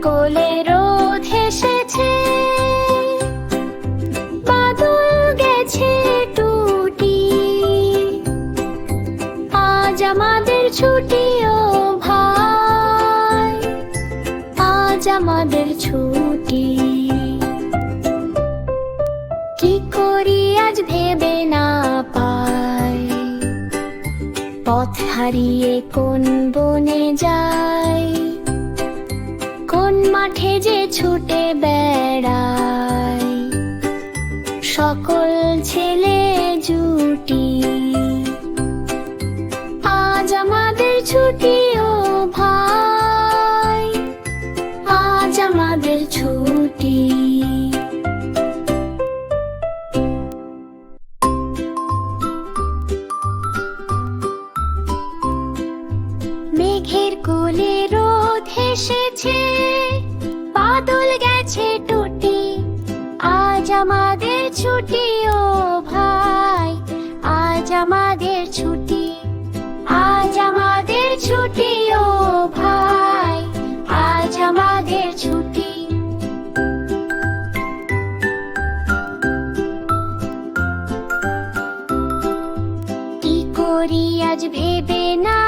কোলে রোদ হেসেছে, বাদল গেছে টুটি। আজ আমাদের ছুটি ও ভাই, আজ আমাদের ছুটি। কি করি আজ ভেবে না পাই, পথ হারিয়ে কোন বনে যাই, কোন মাঠে যে ছুটে বেড়াই সকল ছেলে জুটি। আজ আমাদের ছুটি ও ভাই, আজ আমাদের ছুটি। মেঘের কোলে রোদ হেসেছে, বাদল গেছে টুটি। আজ আমাদের ছুটি ও ভাই, আজ আমাদের ছুটি। আজ আমাদের ছুটি ও ভাই, আজ আমাদের ছুটি। কি করি আজ ভেবে না